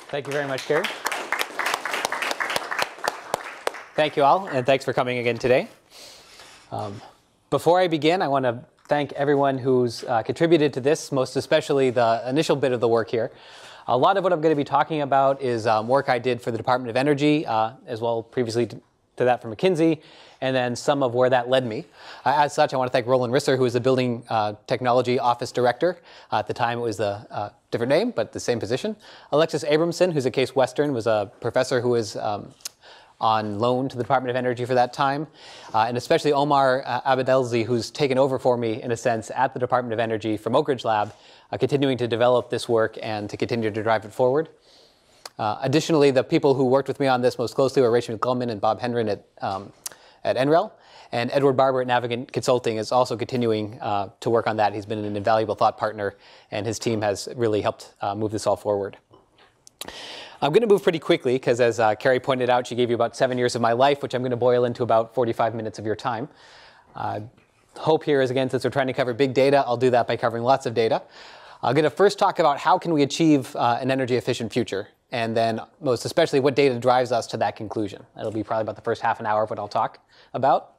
Thank you very much, Carrie. Thank you all, and thanks for coming again today. Before I begin, I want to thank everyone who's contributed to this, most especially the initial bit of the work here. A lot of what I'm going to be talking about is work I did for the Department of Energy, as well previously to that for McKinsey, and then some of where that led me. As such, I want to thank Roland Risser, who is the Building Technology Office Director. At the time, it was a different name, but the same position. Alexis Abramson, who's at Case Western, was a professor who was on loan to the Department of Energy for that time, and especially Omar Abedelzi, who's taken over for me, in a sense, at the Department of Energy from Oak Ridge Lab, continuing to develop this work and to continue to drive it forward. Additionally, the people who worked with me on this most closely were Rachel McGlumman and Bob Henrin at NREL, and Edward Barber at Navigant Consulting is also continuing to work on that. He's been an invaluable thought partner, and his team has really helped move this all forward. I'm going to move pretty quickly because, as Carrie pointed out, she gave you about 7 years of my life, which I'm going to boil into about 45 minutes of your time. Hope here is, again, since we're trying to cover big data, I'll do that by covering lots of data. I'm going to first talk about how can we achieve an energy-efficient future, and then most especially what data drives us to that conclusion. That'll be probably about the first half an hour of what I'll talk about.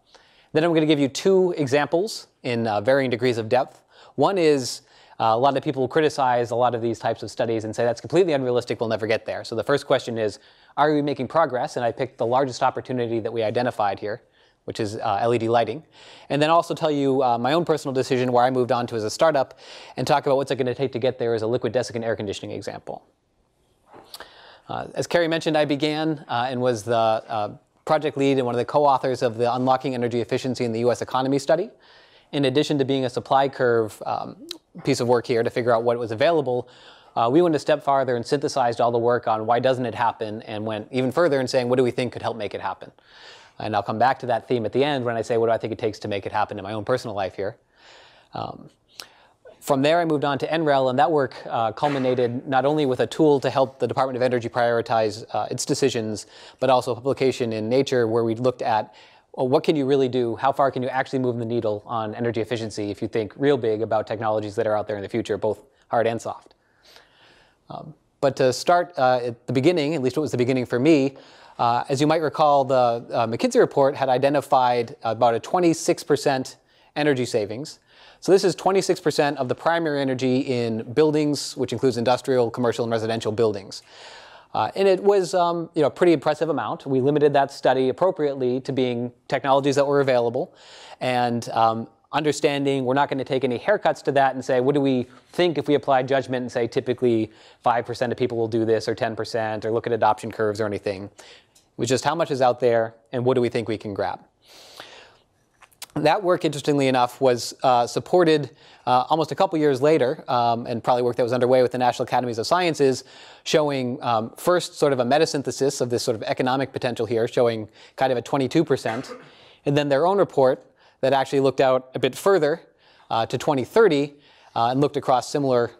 Then I'm going to give you two examples in varying degrees of depth. One is a lot of people criticize a lot of these types of studies and say that's completely unrealistic, we'll never get there. So the first question is, are we making progress? And I picked the largest opportunity that we identified here, which is LED lighting. And then also tell you my own personal decision where I moved on to as a startup and talk about what's it going to take to get there as a liquid desiccant air conditioning example. As Carrie mentioned, I began and was the project lead and one of the co-authors of the Unlocking Energy Efficiency in the U.S. Economy study. In addition to being a supply curve piece of work here to figure out what was available, we went a step farther and synthesized all the work on why doesn't it happen, and went even further in saying what do we think could help make it happen. And I'll come back to that theme at the end when I say what do I think it takes to make it happen in my own personal life here. From there, I moved on to NREL, and that work culminated not only with a tool to help the Department of Energy prioritize its decisions, but also a publication in Nature where we looked at what can you really do? How far can you actually move the needle on energy efficiency if you think real big about technologies that are out there in the future, both hard and soft? But to start at the beginning, at least it was the beginning for me, as you might recall, the McKinsey report had identified about a 26% energy savings. So this is 26% of the primary energy in buildings, which includes industrial, commercial, and residential buildings. And it was a pretty impressive amount. We limited that study appropriately to being technologies that were available and understanding we're not going to take any haircuts to that and say, what do we think if we apply judgment and say typically 5% of people will do this or 10% or look at adoption curves or anything. It was just how much is out there and what do we think we can grab. That work, interestingly enough, was supported almost a couple years later, and probably work that was underway with the National Academies of Sciences, showing first sort of a metasynthesis of this sort of economic potential here, showing kind of a 22%, and then their own report that actually looked out a bit further to 2030 and looked across similar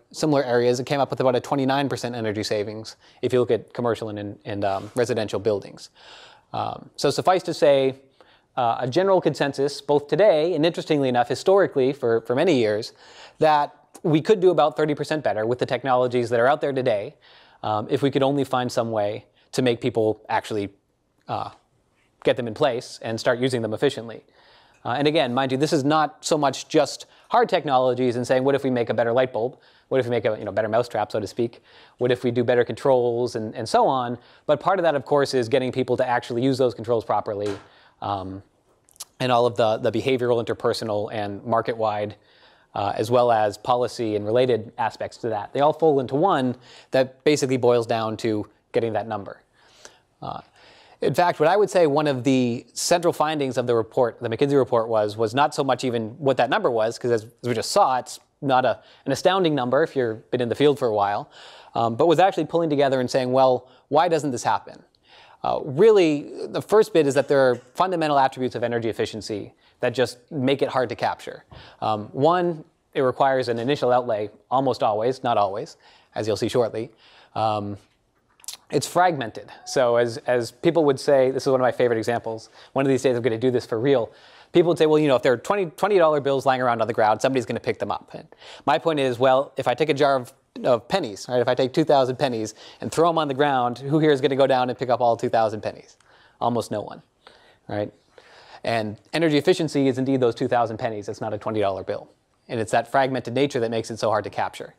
areas. It came up with about a 29% energy savings if you look at commercial and residential buildings. So suffice to say, a general consensus, both today and interestingly enough, historically for many years, that we could do about 30% better with the technologies that are out there today if we could only find some way to make people actually get them in place and start using them efficiently. And again, mind you, this is not so much just hard technologies and saying, what if we make a better light bulb? What if we make a better mousetrap, so to speak? What if we do better controls and so on? But part of that, of course, is getting people to actually use those controls properly. And all of the behavioral, interpersonal, and market-wide, as well as policy and related aspects to that. They all fall into one that basically boils down to getting that number. In fact, what I would say one of the central findings of the report, the McKinsey report, was not so much even what that number was, because as we just saw, it's not an astounding number if you've been in the field for a while, but was actually pulling together and saying, well, why doesn't this happen? Really, the first bit is that there are fundamental attributes of energy efficiency that just make it hard to capture. One, it requires an initial outlay almost always, not always, as you'll see shortly. It's fragmented. So as people would say, this is one of my favorite examples, one of these days I'm going to do this for real. People would say, well, if there are $20 bills lying around on the ground, somebody's going to pick them up. And my point is, well, if I take a jar of of pennies, right? If I take 2,000 pennies and throw them on the ground, who here is going to go down and pick up all 2,000 pennies? Almost no one, right? And energy efficiency is indeed those 2,000 pennies. It's not a $20 bill. And it's that fragmented nature that makes it so hard to capture.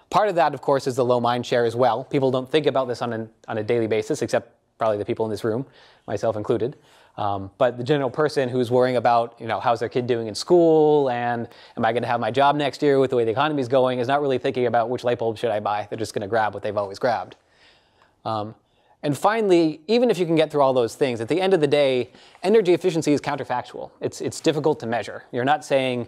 Part of that, of course, is the low mind share as well. People don't think about this on a daily basis, except probably the people in this room, myself included. But the general person who's worrying about, how's their kid doing in school, and am I going to have my job next year with the way the economy is going, is not really thinking about which light bulb should I buy. They're just going to grab what they've always grabbed. And finally, even if you can get through all those things, at the end of the day, energy efficiency is counterfactual. It's difficult to measure. You're not saying,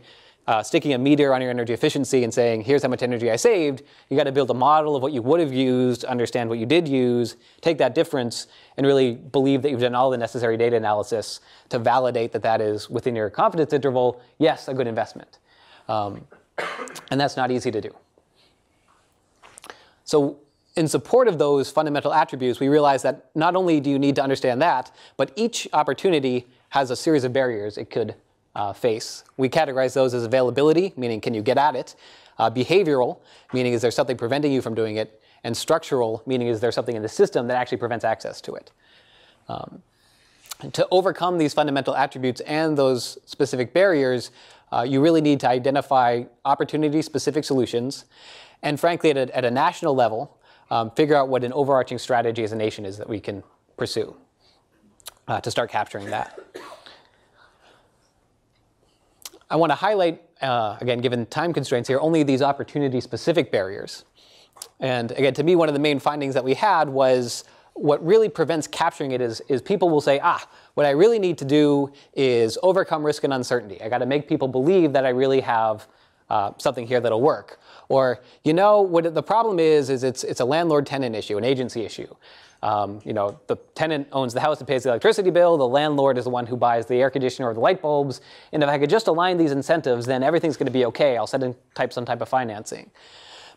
sticking a meter on your energy efficiency and saying, here's how much energy I saved. You got to build a model of what you would have used, understand what you did use, take that difference, and really believe that you've done all the necessary data analysis to validate that that is within your confidence interval, yes, a good investment. And that's not easy to do. So in support of those fundamental attributes, we realize that not only do you need to understand that, but each opportunity has a series of barriers it could face. We categorize those as availability, meaning can you get at it, behavioral, meaning is there something preventing you from doing it, and structural, meaning is there something in the system that actually prevents access to it. To overcome these fundamental attributes and those specific barriers, you really need to identify opportunity-specific solutions, and frankly, at a national level, figure out what an overarching strategy as a nation is that we can pursue to start capturing that. I want to highlight, again, given time constraints here, only these opportunity-specific barriers. And again, to me, one of the main findings that we had was what really prevents capturing it is people will say, what I really need to do is overcome risk and uncertainty. I got to make people believe that I really have something here that'll work. Or, what the problem is it's a landlord-tenant issue, an agency issue. The tenant owns the house and pays the electricity bill. The landlord is the one who buys the air conditioner or the light bulbs. And if I could just align these incentives, then everything's going to be OK. I'll set in some type of financing.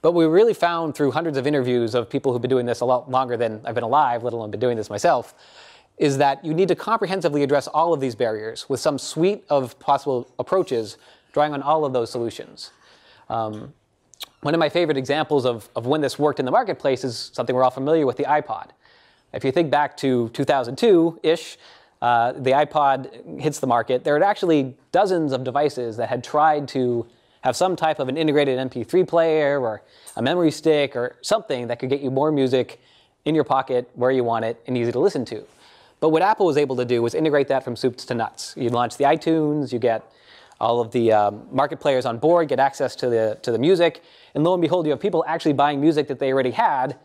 But we really found through hundreds of interviews of people who've been doing this a lot longer than I've been alive, let alone been doing this myself, is that you need to comprehensively address all of these barriers with some suite of possible approaches, drawing on all of those solutions. One of my favorite examples of when this worked in the marketplace is something we're all familiar with, the iPod. If you think back to 2002-ish, the iPod hits the market. There are actually dozens of devices that had tried to have some type of an integrated MP3 player or a memory stick or something that could get you more music in your pocket where you want it and easy to listen to. But what Apple was able to do was integrate that from soup to nuts. You launch the iTunes, you get all of the market players on board, get access to the music, and lo and behold, you have people actually buying music that they already had,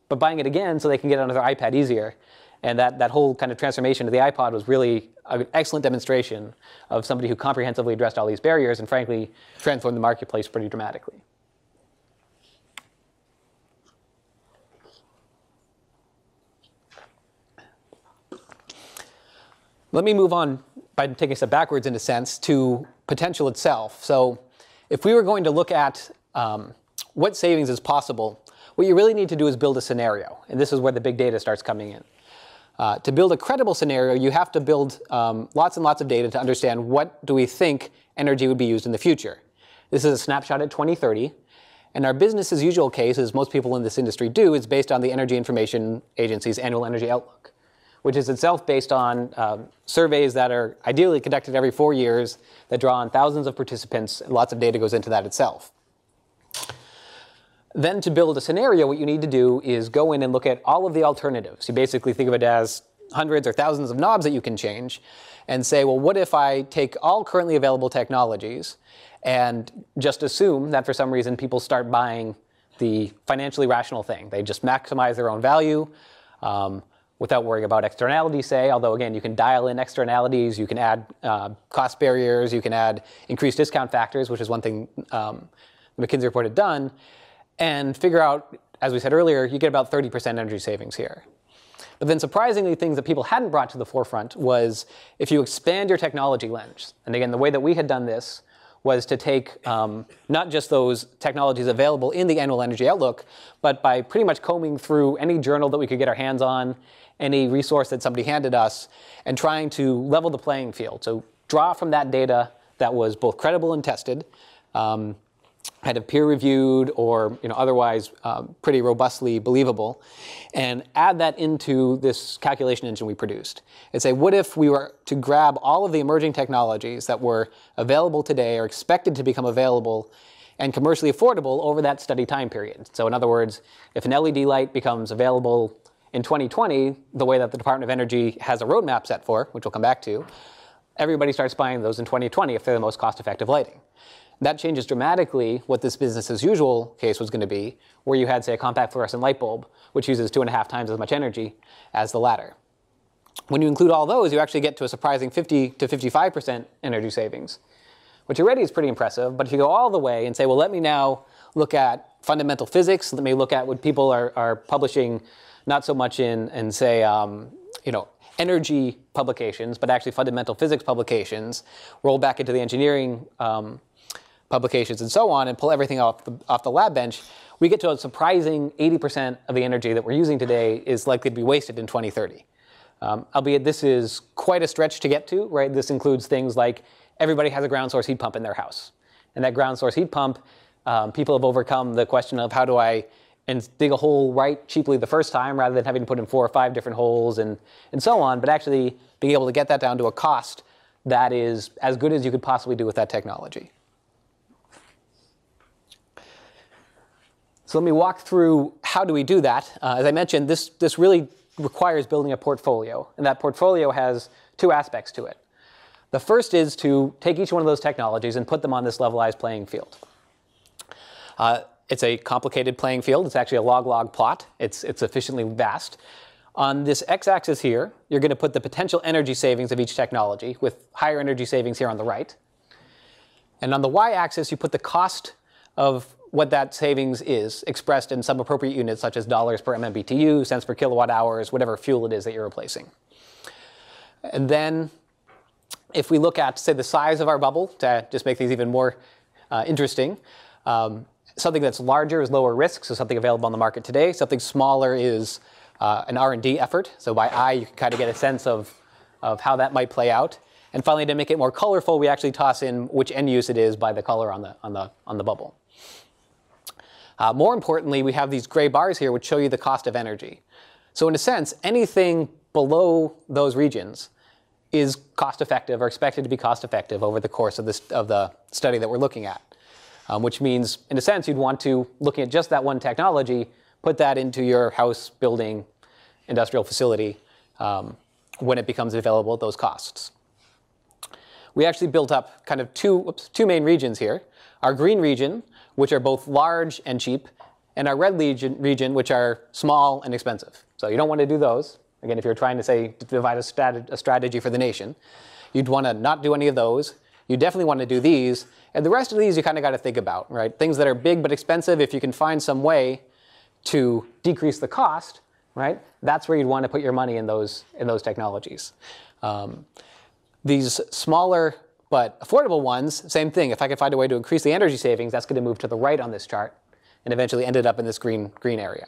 but buying it again so they can get it onto their iPad easier. And that whole kind of transformation to the iPod was really an excellent demonstration of somebody who comprehensively addressed all these barriers and frankly transformed the marketplace pretty dramatically. Let me move on by taking a step backwards in a sense to potential itself. So if we were going to look at what savings is possible, what you really need to do is build a scenario. And this is where the big data starts coming in. To build a credible scenario, you have to build lots and lots of data to understand what do we think energy would be used in the future. This is a snapshot at 2030. And our business as usual case, as most people in this industry do, is based on the Energy Information Agency's Annual Energy Outlook, which is itself based on surveys that are ideally conducted every 4 years that draw on thousands of participants. And lots of data goes into that itself. Then to build a scenario, what you need to do is go in and look at all of the alternatives. You basically think of it as hundreds or thousands of knobs that you can change and say, well, what if I take all currently available technologies and just assume that for some reason people start buying the financially rational thing. They just maximize their own value without worrying about externalities, say, although again, you can dial in externalities, you can add cost barriers, you can add increased discount factors, which is one thing the McKinsey report had done, and figure out, as we said earlier, you get about 30% energy savings here. But then surprisingly, things that people hadn't brought to the forefront was if you expand your technology lens. And again, the way that we had done this was to take not just those technologies available in the Annual Energy Outlook, but by pretty much combing through any journal that we could get our hands on, any resource that somebody handed us, and trying to level the playing field. So draw from that data that was both credible and tested, kind of peer-reviewed or otherwise pretty robustly believable, and add that into this calculation engine we produced. And say, what if we were to grab all of the emerging technologies that were available today or expected to become available and commercially affordable over that study time period? So in other words, if an LED light becomes available in 2020, the way that the Department of Energy has a roadmap set for, which we'll come back to, everybody starts buying those in 2020 if they're the most cost-effective lighting. That changes dramatically what this business as usual case was going to be, where you had, say, a compact fluorescent light bulb, which uses 2.5 times as much energy as the latter. When you include all those, you actually get to a surprising 50 to 55% energy savings, which already is pretty impressive. But if you go all the way and say, well, let me now look at fundamental physics, let me look at what people are publishing, not so much in say, energy publications, but actually fundamental physics publications, roll back into the engineering publications and so on, and pull everything off the lab bench, we get to a surprising 80% of the energy that we're using today is likely to be wasted in 2030. Albeit this is quite a stretch to get to, right? This includes things like everybody has a ground source heat pump in their house. And that ground source heat pump, people have overcome the question of how do I dig a hole right cheaply the first time rather than having to put in 4 or 5 different holes and so on, but actually being able to get that down to a cost that is as good as you could possibly do with that technology. So let me walk through how do we do that. As I mentioned, this really requires building a portfolio, and that portfolio has 2 aspects to it. The first is to take each one of those technologies and put them on this levelized playing field. It's a complicated playing field. It's actually a log-log plot. It's sufficiently vast. On this x-axis here, you're going to put the potential energy savings of each technology, with higher energy savings here on the right. And on the y-axis, you put the cost of what that savings is, expressed in some appropriate units, such as dollars per MMBTU, cents per kilowatt hours, whatever fuel it is that you're replacing. And then if we look at, say, the size of our bubble, to just make things even more interesting, something that's larger is lower risk, so something available on the market today. Something smaller is an R&D effort. So by I, you can kind of get a sense of how that might play out. And finally, to make it more colorful, we actually toss in which end use it is by the color on the bubble. More importantly, we have these gray bars here which show you the cost of energy. So in a sense, anything below those regions is cost effective or expected to be cost effective over the course of the study that we're looking at. Which means, in a sense, you'd want to, looking at just that one technology, put that into your house, building, industrial facility when it becomes available at those costs. We actually built up kind of two main regions here. Our green region, which are both large and cheap, and our red region, which are small and expensive. So you don't want to do those. Again, if you're trying to, say, devise a strategy for the nation, you'd want to not do any of those. You definitely want to do these. And the rest of these you kind of got to think about, right? Things that are big but expensive, if you can find some way to decrease the cost, right? That's where you'd want to put your money in those technologies. These smaller but affordable ones, same thing. If I could find a way to increase the energy savings, that's going to move to the right on this chart and eventually ended up in this green area.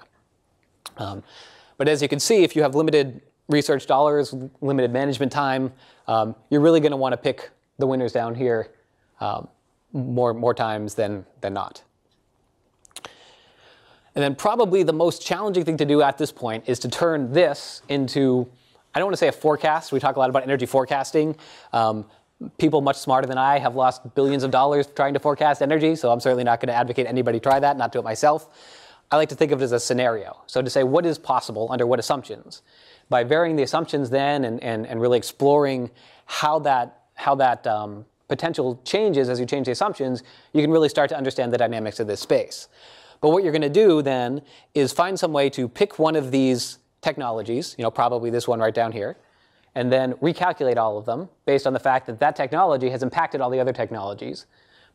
But as you can see, if you have limited research dollars, limited management time, you're really going to want to pick the winners down here more times than not. And then probably the most challenging thing to do at this point is to turn this into, I don't want to say a forecast. We talk a lot about energy forecasting. People much smarter than I have lost billions of dollars trying to forecast energy, so I'm certainly not going to advocate anybody try that, not do it myself. I like to think of it as a scenario. So to say what is possible under what assumptions. By varying the assumptions then and really exploring how that potential changes as you change the assumptions, you can really start to understand the dynamics of this space. But what you're going to do then is find some way to pick one of these technologies, probably this one right down here, and then recalculate all of them based on the fact that that technology has impacted all the other technologies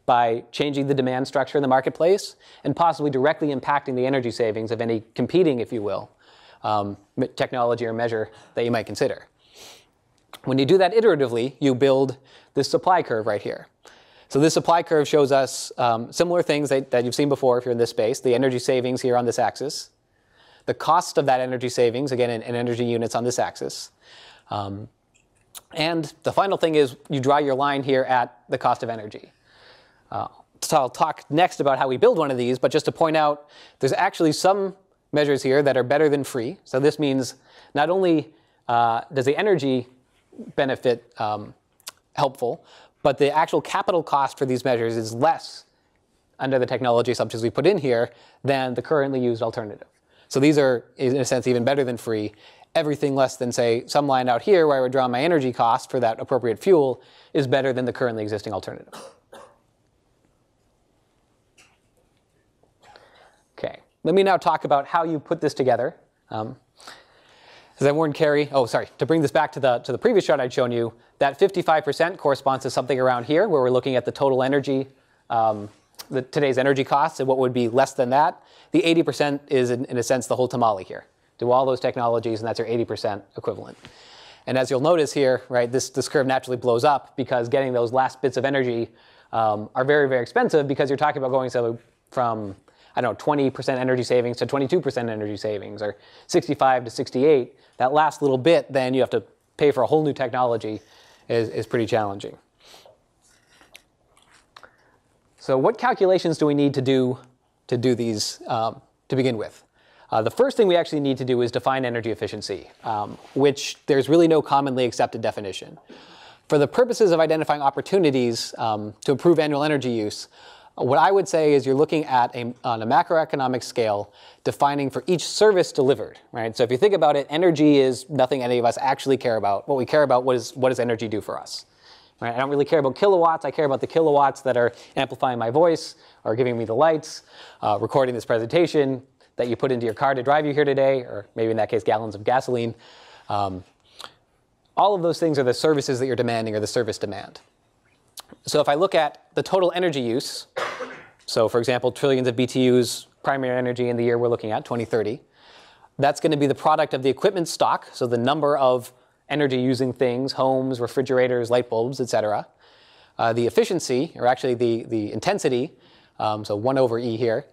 by changing the demand structure in the marketplace and possibly directly impacting the energy savings of any competing, if you will, technology or measure that you might consider. When you do that iteratively, you build this supply curve right here. So this supply curve shows us similar things that you've seen before if you're in this space, the energy savings here on this axis, the cost of that energy savings, again, in energy units on this axis. And the final thing is you draw your line here at the cost of energy. So I'll talk next about how we build one of these, but just to point out, there's actually some measures here that are better than free. So this means not only does the energy benefit helpful, but the actual capital cost for these measures is less under the technology assumptions we put in here than the currently used alternative. So these are, in a sense, even better than free. Everything less than, say, some line out here where I would draw my energy cost for that appropriate fuel is better than the currently existing alternative. Okay, let me now talk about how you put this together. As I warned Carrie, to bring this back to the previous chart I'd shown you, that 55% corresponds to something around here where we're looking at the total energy, today's energy costs, and what would be less than that. The 80% is, in a sense, the whole tamale here. Do all those technologies, and that's your 80% equivalent. And as you'll notice here, right, this curve naturally blows up because getting those last bits of energy are very, very expensive because you're talking about going from, I don't know, 20% energy savings to 22% energy savings, or 65 to 68. That last little bit, then you have to pay for a whole new technology is pretty challenging. So what calculations do we need to do these to begin with? The first thing we actually need to do is define energy efficiency, which there's really no commonly accepted definition. For the purposes of identifying opportunities to improve annual energy use, what I would say is you're looking at, on a macroeconomic scale, defining for each service delivered, right? So if you think about it, energy is nothing any of us actually care about. What we care about, what does energy do for us? Right? I don't really care about kilowatts. I care about the kilowatts that are amplifying my voice, or giving me the lights, recording this presentation that you put into your car to drive you here today, or maybe in that case, gallons of gasoline. All of those things are the services that you're demanding, or the service demand. So if I look at the total energy use, so for example, trillions of BTUs primary energy in the year we're looking at, 2030, that's going to be the product of the equipment stock, so the number of energy using things, homes, refrigerators, light bulbs, et cetera. The efficiency, or actually the intensity, so 1 over E here,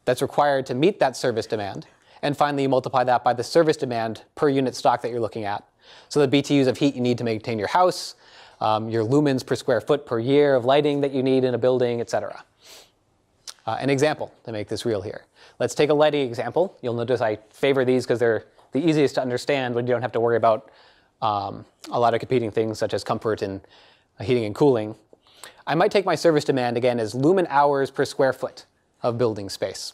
that's required to meet that service demand. And finally, you multiply that by the service demand per unit stock that you're looking at. So the BTUs of heat you need to maintain your house, your lumens per square foot per year of lighting that you need in a building, et cetera. An example to make this real here. Let's take a lighting example. You'll notice I favor these because they're the easiest to understand when you don't have to worry about a lot of competing things such as comfort and heating and cooling. I might take my service demand again as lumen hours per square foot of building space.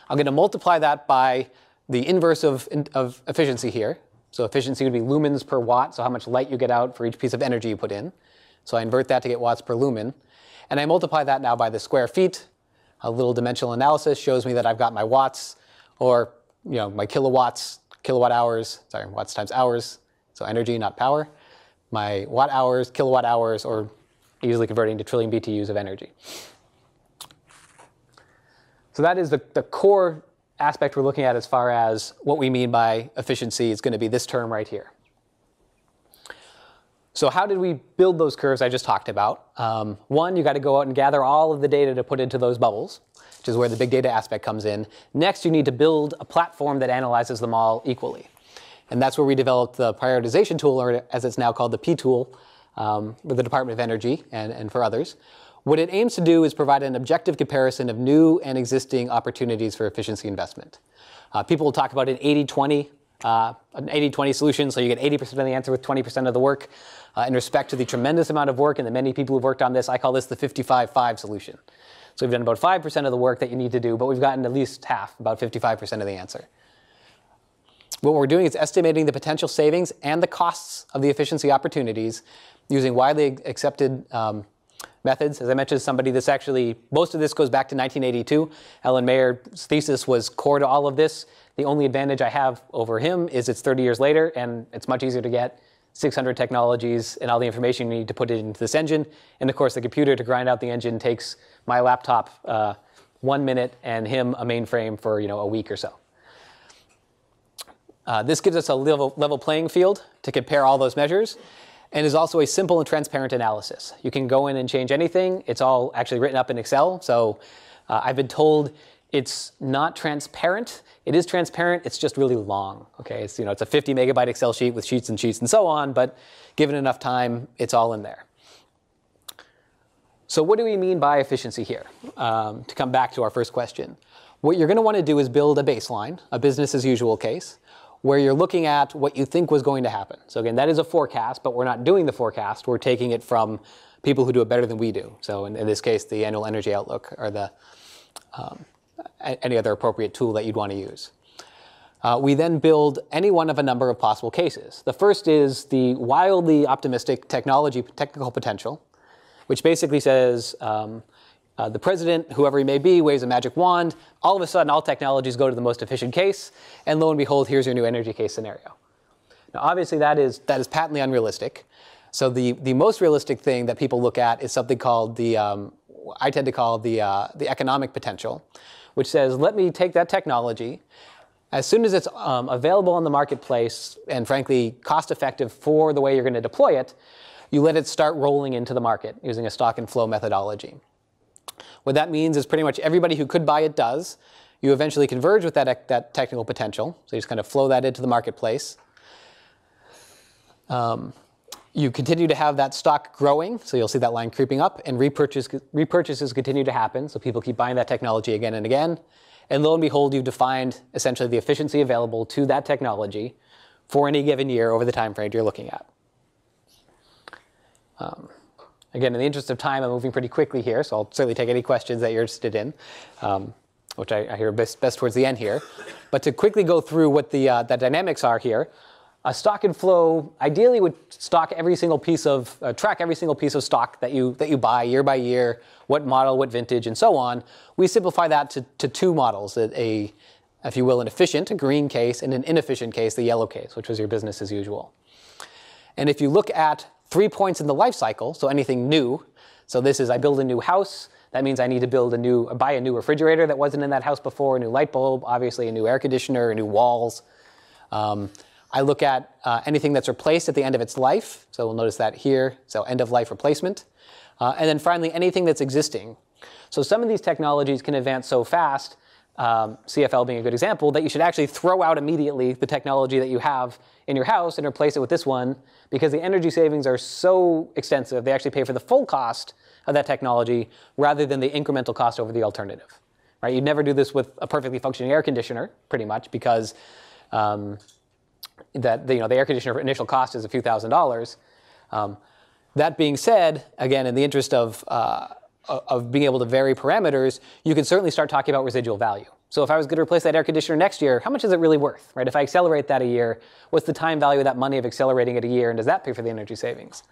I'm going to multiply that by the inverse of efficiency here. So efficiency would be lumens per watt, so how much light you get out for each piece of energy you put in. So I invert that to get watts per lumen. And I multiply that now by the square feet. A little dimensional analysis shows me that I've got my watts, or my kilowatts, kilowatt hours, sorry, watts times hours, so energy, not power. My watt hours, kilowatt hours, or easily converting to trillion BTUs of energy. So that is the core aspect we're looking at as far as what we mean by efficiency. It's going to be this term right here. So how did we build those curves I just talked about? One, you got to go out and gather all of the data to put into those bubbles, which is where the big data aspect comes in. Next, you need to build a platform that analyzes them all equally. And that's where we developed the Prioritization Tool, or as it's now called, the P tool, with the Department of Energy and for others. What it aims to do is provide an objective comparison of new and existing opportunities for efficiency investment. People will talk about an 80-20 solution, so you get 80% of the answer with 20% of the work. In respect to the tremendous amount of work and the many people who've worked on this, I call this the 55-5 solution. So we've done about 5% of the work that you need to do, but we've gotten at least half, about 55% of the answer. What we're doing is estimating the potential savings and the costs of the efficiency opportunities using widely accepted methods. As I mentioned to somebody, most of this goes back to 1982. Ellen Mayer's thesis was core to all of this. The only advantage I have over him is it's 30 years later, and it's much easier to get 600 technologies and all the information you need to put it into this engine. And of course, the computer to grind out the engine takes my laptop 1 minute and him a mainframe for a week or so. This gives us a level playing field to compare all those measures, and is also a simple and transparent analysis. You can go in and change anything. It's all actually written up in Excel. So I've been told it's not transparent. It is transparent. It's just really long. Okay, it's a 50 megabyte Excel sheet with sheets and sheets and so on. But given enough time, it's all in there. So what do we mean by efficiency here? To come back to our first question. What you're going to want to do is build a baseline, a business as usual case, where you're looking at what you think was going to happen. So again, that is a forecast, but we're not doing the forecast. We're taking it from people who do it better than we do. So in this case, the annual energy outlook or the any other appropriate tool that you'd want to use. We then build any one of a number of possible cases. The first is the wildly optimistic technical potential, which basically says the president, whoever he may be, waves a magic wand. All of a sudden, all technologies go to the most efficient case, and lo and behold, here's your new energy case scenario. Now, obviously, that is patently unrealistic. So the most realistic thing that people look at is something called I tend to call the economic potential, which says, let me take that technology. As soon as it's available on the marketplace and, frankly, cost-effective for the way you're going to deploy it, you let it start rolling into the market using a stock and flow methodology. What that means is pretty much everybody who could buy it does. You eventually converge with that technical potential. So you just kind of flow that into the marketplace. You continue to have that stock growing. So you'll see that line creeping up. And repurchases continue to happen. So people keep buying that technology again and again. And lo and behold, you've defined essentially the efficiency available to that technology for any given year over the time frame you're looking at. Again, in the interest of time, I'm moving pretty quickly here, so I'll certainly take any questions that you're interested in, which I hear best towards the end here. But to quickly go through what the dynamics are here, a stock and flow ideally would track every single piece of stock that you buy year by year, what model, what vintage, and so on. We simplify that to two models, if you will, an efficient, a green case, and an inefficient case, the yellow case, which was your business as usual. And if you look at 3 points in the life cycle, so anything new, so this is I build a new house, that means I need to buy a new refrigerator that wasn't in that house before, a new light bulb, obviously a new air conditioner, new walls. I look at anything that's replaced at the end of its life, so we'll notice that here, so end of life replacement. And then finally, anything that's existing. So some of these technologies can advance so fast, CFL being a good example, that you should actually throw out immediately the technology that you have in your house and replace it with this one, because the energy savings are so extensive, they actually pay for the full cost of that technology rather than the incremental cost over the alternative. Right? You'd never do this with a perfectly functioning air conditioner, pretty much, because the air conditioner initial cost is a few $1,000s. That being said, again, in the interest of being able to vary parameters, you can certainly start talking about residual value. So if I was going to replace that air conditioner next year, how much is it really worth? Right? If I accelerate that a year, what's the time value of that money of accelerating it a year, and does that pay for the energy savings?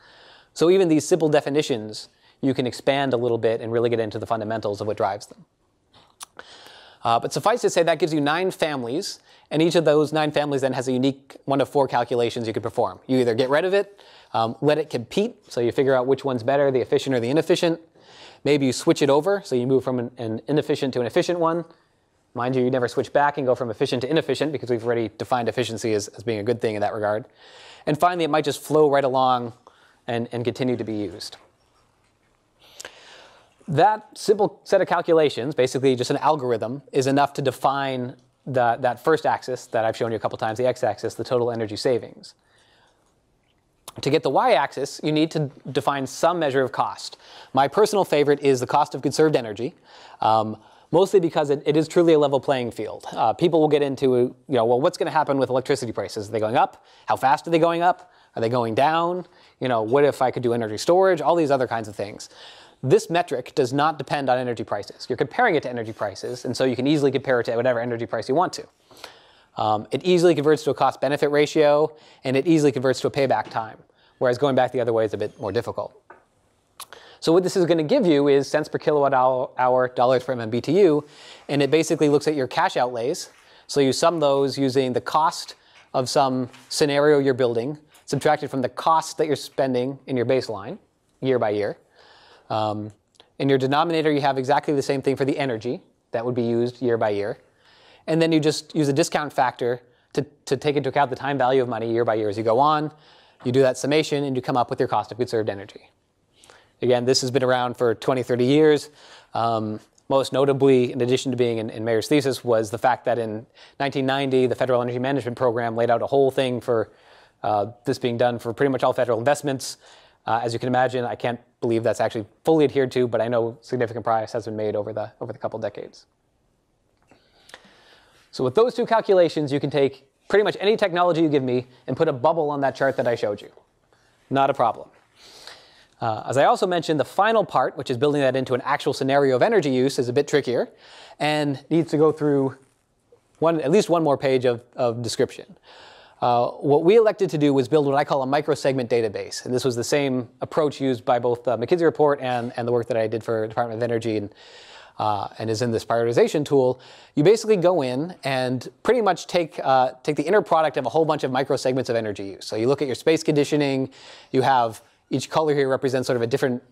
So even these simple definitions, you can expand a little bit and really get into the fundamentals of what drives them. But suffice to say, that gives you 9 families, and each of those 9 families then has a unique one of 4 calculations you could perform. You either get rid of it, let it compete, so you figure out which one's better, the efficient or the inefficient. Maybe you switch it over, so you move from an inefficient to an efficient one. Mind you, you never switch back and go from efficient to inefficient, because we've already defined efficiency as being a good thing in that regard. And finally, it might just flow right along and continue to be used. That simple set of calculations, basically just an algorithm, is enough to define that first axis that I've shown you a couple times, the x-axis, the total energy savings. To get the y-axis, you need to define some measure of cost. My personal favorite is the cost of conserved energy, mostly because it is truly a level playing field. People will get into, well, what's going to happen with electricity prices? Are they going up? How fast are they going up? Are they going down? What if I could do energy storage? All these other kinds of things. This metric does not depend on energy prices. You're comparing it to energy prices, and so you can easily compare it to whatever energy price you want to. It easily converts to a cost-benefit ratio, and it easily converts to a payback time, whereas going back the other way is a bit more difficult. So what this is going to give you is cents per kilowatt hour, dollars per MMBTU, and it basically looks at your cash outlays. So you sum those using the cost of some scenario you're building, subtracted from the cost that you're spending in your baseline, year by year. In your denominator, you have exactly the same thing for the energy that would be used year by year. And then you just use a discount factor to take into account the time value of money year by year as you go on. You do that summation, and you come up with your cost of conserved energy. Again, this has been around for 20, 30 years. Most notably, in addition to being in Mayer's thesis, was the fact that in 1990, the Federal Energy Management Program laid out a whole thing for this being done for pretty much all federal investments. As you can imagine, I can't believe that's actually fully adhered to, but I know significant progress has been made over the couple decades. So with those two calculations, you can take pretty much any technology you give me and put a bubble on that chart that I showed you. Not a problem. As I also mentioned, the final part, which is building that into an actual scenario of energy use, is a bit trickier and needs to go through at least one more page of description. What we elected to do was build what I call a microsegment database. And this was the same approach used by both the McKinsey report and the work that I did for Department of Energy and is in this prioritization tool. You basically go in and pretty much take the inner product of a whole bunch of microsegments of energy use. So you look at your space conditioning. You have each color here represents sort of a different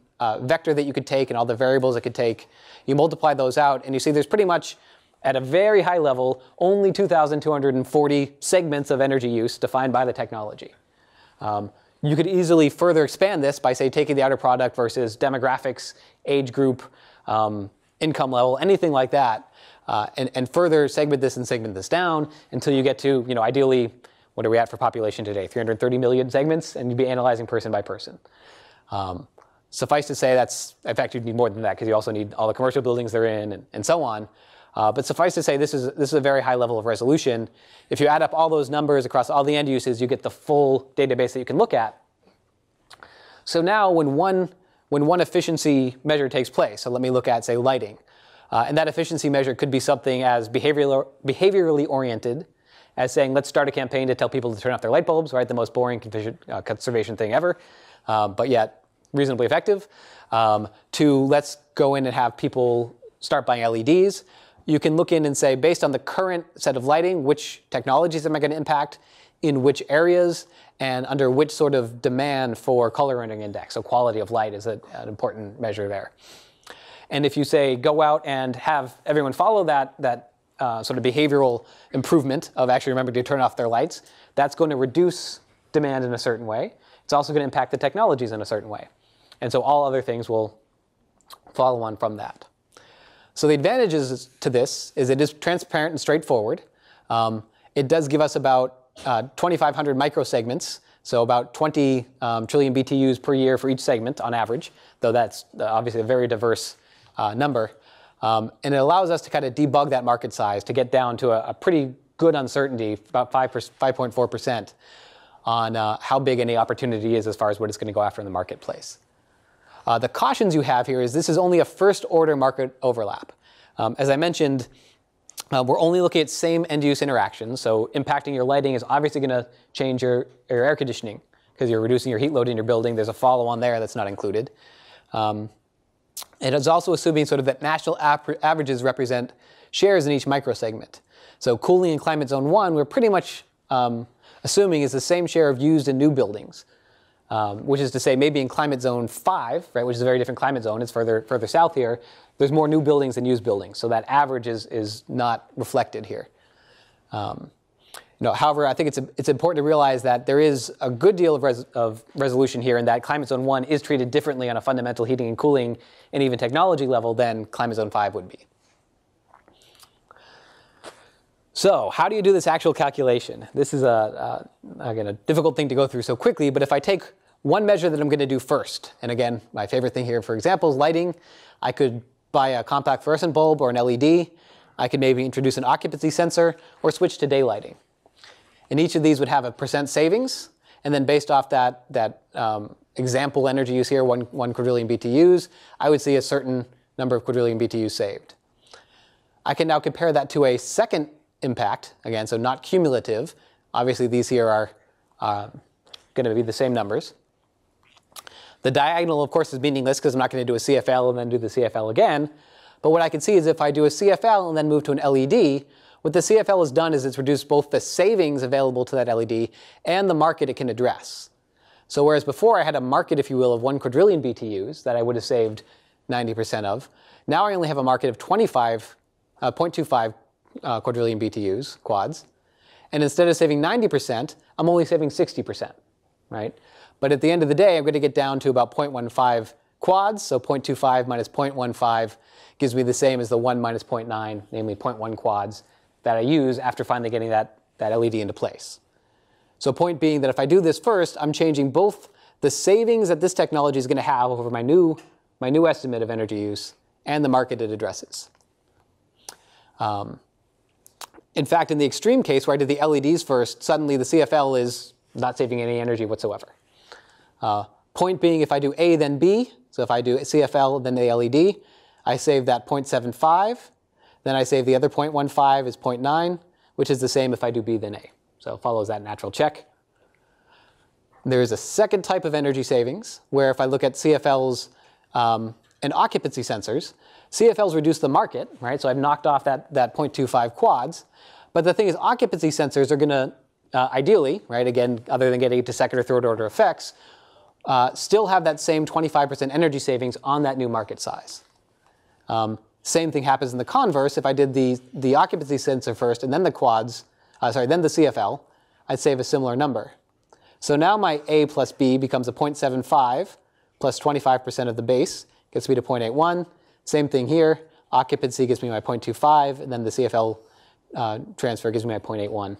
vector that you could take and all the variables it could take. You multiply those out, and you see there's pretty much, at a very high level, only 2,240 segments of energy use defined by the technology. You could easily further expand this by, say, taking the outer product versus demographics, age group, income level, anything like that, and further segment this down until you get to, ideally, what are we at for population today? 330 million segments, and you'd be analyzing person by person. Suffice to say, in fact, you'd need more than that because you also need all the commercial buildings they're in and so on. But suffice to say, this is a very high level of resolution. If you add up all those numbers across all the end uses, you get the full database that you can look at. So now when one efficiency measure takes place, so let me look at, say, lighting. And that efficiency measure could be something as behaviorally oriented as saying, let's start a campaign to tell people to turn off their light bulbs, right? The most boring conservation thing ever, but yet reasonably effective. To let's go in and have people start buying LEDs. You can look in and say, based on the current set of lighting, which technologies am I going to impact, in which areas, and under which sort of demand for color rendering index. So quality of light is an important measure there. And if you say, go out and have everyone follow that sort of behavioral improvement of actually remembering to turn off their lights, that's going to reduce demand in a certain way. It's also going to impact the technologies in a certain way. And so all other things will follow on from that. So the advantages to this is it is transparent and straightforward. It does give us about 2,500 microsegments, so about 20 trillion BTUs per year for each segment on average, though that's obviously a very diverse number. And it allows us to kind of debug that market size to get down to a pretty good uncertainty, about 5.4%, on how big any opportunity is as far as what it's going to go after in the marketplace. The cautions you have here is this is only a first-order market overlap. As I mentioned, we're only looking at same end-use interactions, so impacting your lighting is obviously going to change your air conditioning because you're reducing your heat load in your building. There's a follow-on there that's not included. It is also assuming sort of that national averages represent shares in each microsegment. So cooling in climate zone 1, we're pretty much assuming is the same share of used in new buildings, which is to say maybe in climate zone 5, right, which is a very different climate zone, it's further south here, there's more new buildings than used buildings. So that average is not reflected here. However, I think it's important to realize that there is a good deal of resolution here, and that climate zone 1 is treated differently on a fundamental heating and cooling and even technology level than climate zone 5 would be. So how do you do this actual calculation? This is, again, a difficult thing to go through so quickly, but if I take one measure that I'm going to do first, and again, my favorite thing here, for example, is lighting. I could buy a compact fluorescent bulb or an LED. I could maybe introduce an occupancy sensor or switch to daylighting. And each of these would have a % savings, and then based off that example energy use here, 1 quadrillion BTUs, I would see a certain number of quadrillion BTUs saved. I can now compare that to a second impact, again, so not cumulative. Obviously, these here are going to be the same numbers. The diagonal, of course, is meaningless because I'm not going to do a CFL and then do the CFL again. But what I can see is if I do a CFL and then move to an LED, what the CFL has done is it's reduced both the savings available to that LED and the market it can address. So whereas before I had a market, if you will, of 1 quadrillion BTUs that I would have saved 90% of, now I only have a market of 0.25 quadrillion BTUs, quads. And instead of saving 90%, I'm only saving 60%, right? But at the end of the day, I'm going to get down to about 0.15 quads, so 0.25 minus 0.15 gives me the same as the 1 minus 0.9, namely 0.1 quads, that I use after finally getting that LED into place. So point being that if I do this first, I'm changing both the savings that this technology is going to have over my new estimate of energy use and the market it addresses. In fact, in the extreme case where I did the LEDs first, suddenly the CFL is not saving any energy whatsoever. Point being, if I do A then B, so if I do CFL then the LED, I save that 0.75. Then I save the other 0.15 is 0.9, which is the same if I do B then A. So it follows that natural check. There is a second type of energy savings where if I look at CFLs and occupancy sensors, CFLs reduce the market, right? So I've knocked off that 0.25 quads. But the thing is, occupancy sensors are going to ideally, right, again, other than getting to second or third order effects, still have that same 25% energy savings on that new market size. Same thing happens in the converse. If I did the occupancy sensor first and then the quads, then the CFL, I'd save a similar number. So now my A plus B becomes a 0.75 plus 25% of the base, gets me to 0.81. Same thing here. Occupancy gives me my 0.25, and then the CFL transfer gives me my 0.81.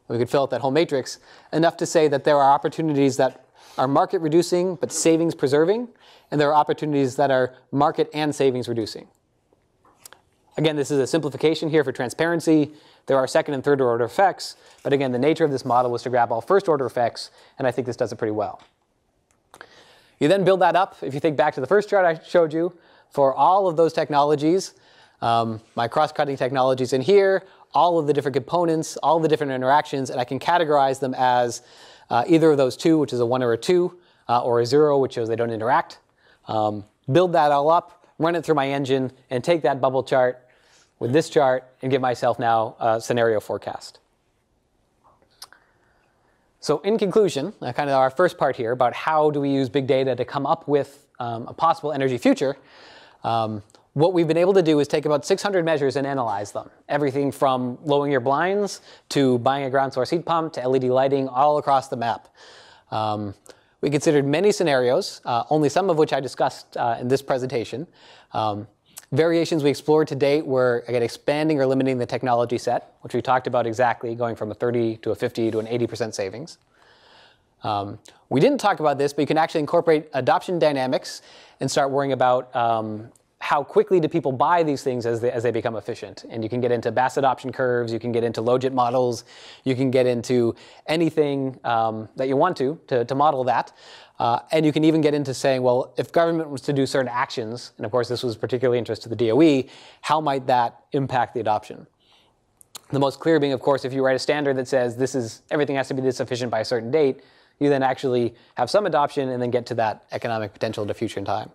We could fill out that whole matrix enough to say that there are opportunities that are market reducing but savings preserving, and there are opportunities that are market and savings reducing. Again, this is a simplification here for transparency. There are second and third order effects, but again, the nature of this model was to grab all first order effects, and I think this does it pretty well. You then build that up, if you think back to the first chart I showed you, for all of those technologies, my cross-cutting technologies in here, all of the different components, all the different interactions, and I can categorize them as either of those two, which is a 1 or a 2, or a 0, which shows they don't interact. Build that all up, run it through my engine, and take that bubble chart with this chart and give myself now a scenario forecast. So in conclusion, kind of our first part here about how do we use big data to come up with a possible energy future, what we've been able to do is take about 600 measures and analyze them. Everything from lowering your blinds to buying a ground source heat pump to LED lighting all across the map. We considered many scenarios, only some of which I discussed in this presentation. Variations we explored to date were, again, expanding or limiting the technology set, which we talked about exactly, going from a 30 to a 50 to an 80% savings. We didn't talk about this, but you can actually incorporate adoption dynamics and start worrying about how quickly do people buy these things as they become efficient. And you can get into BAS adoption curves, you can get into logit models, you can get into anything that you want to model that. And you can even get into saying, well, if government was to do certain actions, and of course this was particularly interest to the DOE, how might that impact the adoption? The most clear being, of course, if you write a standard that says everything has to be this efficient by a certain date, you then actually have some adoption and then get to that economic potential in the future in time.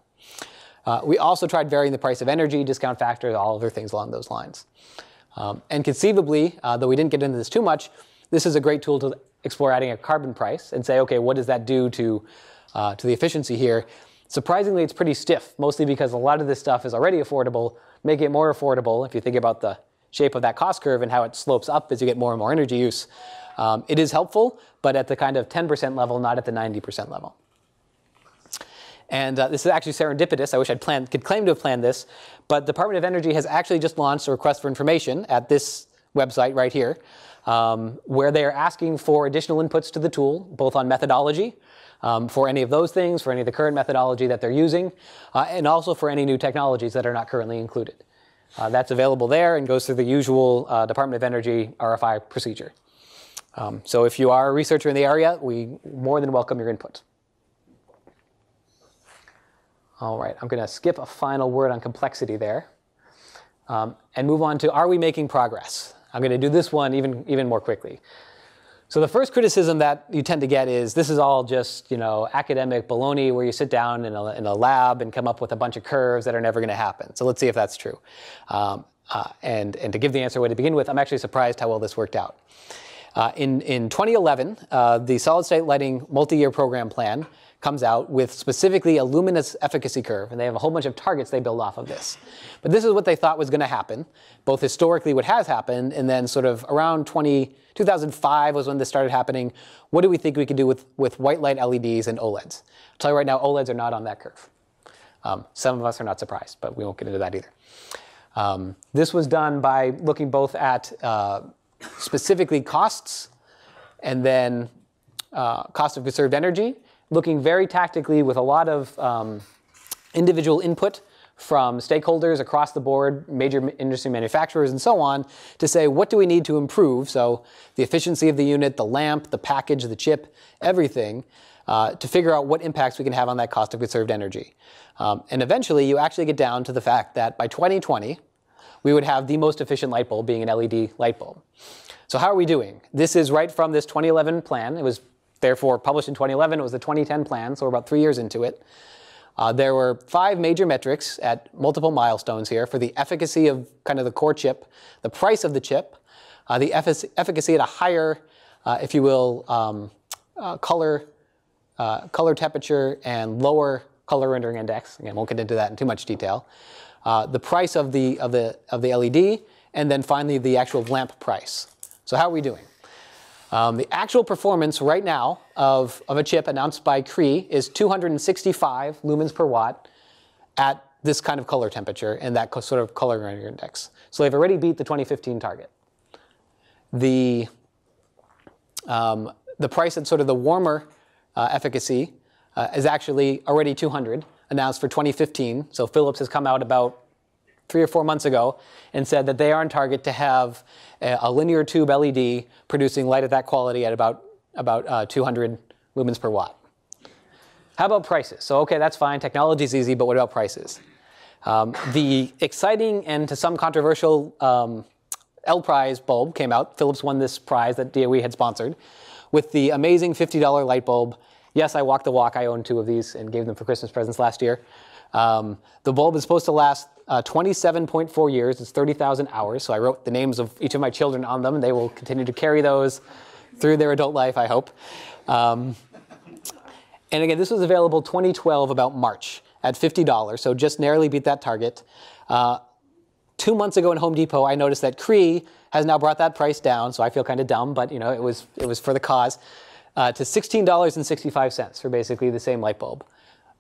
We also tried varying the price of energy, discount factors, all other things along those lines. And conceivably, though we didn't get into this too much, this is a great tool to explore adding a carbon price and say, okay, what does that do to the efficiency here? Surprisingly, it's pretty stiff, mostly because a lot of this stuff is already affordable. Make it more affordable, if you think about the shape of that cost curve and how it slopes up as you get more and more energy use. It is helpful, but at the kind of 10% level, not at the 90% level. And this is actually serendipitous. I wish could claim to have planned this, but the Department of Energy has actually just launched a request for information at this website right here, where they are asking for additional inputs to the tool, both on methodology, for any of those things, for any of the current methodology that they're using, and also for any new technologies that are not currently included. That's available there and goes through the usual Department of Energy RFI procedure. So if you are a researcher in the area, we more than welcome your input. All right, I'm going to skip a final word on complexity there and move on to, are we making progress? I'm going to do this one even more quickly. So the first criticism that you tend to get is this is all just, academic baloney where you sit down in a lab and come up with a bunch of curves that are never going to happen. So let's see if that's true. And to give the answer away to begin with, I'm actually surprised how well this worked out. In 2011, the solid-state lighting multi-year program plan comes out with specifically a luminous efficacy curve, and they have a whole bunch of targets they build off of this. But this is what they thought was going to happen, both historically what has happened, and then sort of around 2005 was when this started happening. What do we think we could do with white light LEDs and OLEDs? I'll tell you right now, OLEDs are not on that curve. Some of us are not surprised, but we won't get into that either. This was done by looking both at specifically costs, and then cost of conserved energy, looking very tactically with a lot of individual input from stakeholders across the board, major industry manufacturers and so on, to say what do we need to improve, so the efficiency of the unit, the lamp, the package, the chip, everything, to figure out what impacts we can have on that cost of conserved energy. And eventually you actually get down to the fact that by 2020, we would have the most efficient light bulb being an LED light bulb. So how are we doing? This is right from this 2011 plan. It was therefore published in 2011. It was the 2010 plan, so we're about 3 years into it. There were 5 major metrics at multiple milestones here for the efficacy of kind of the core chip, the price of the chip, the efficacy at a higher, if you will, color temperature and lower color rendering index. Again, won't get into that in too much detail. The price of the LED, and then finally the actual lamp price. So how are we doing? The actual performance right now of a chip announced by Cree is 265 lumens per watt at this kind of color temperature and that sort of color rendering index. So they've already beat the 2015 target. The price at sort of the warmer efficacy is actually already 200, announced for 2015. So Philips has come out about 3 or 4 months ago and said that they are on target to have a linear tube LED producing light of that quality at about 200 lumens per watt. How about prices? So okay, that's fine. Technology is easy, but what about prices? The exciting and to some controversial L-Prize bulb came out. Philips won this prize that DOE had sponsored with the amazing $50 light bulb. Yes, I walked the walk. I owned 2 of these and gave them for Christmas presents last year. The bulb is supposed to last 27.4 years. It's 30,000 hours. So I wrote the names of each of my children on them. They will continue to carry those through their adult life, I hope. And again, this was available 2012, about March, at $50. So just narrowly beat that target. 2 months ago in Home Depot, I noticed that Cree has now brought that price down. So I feel kind of dumb, but you know, it was for the cause. To $16.65 for basically the same light bulb.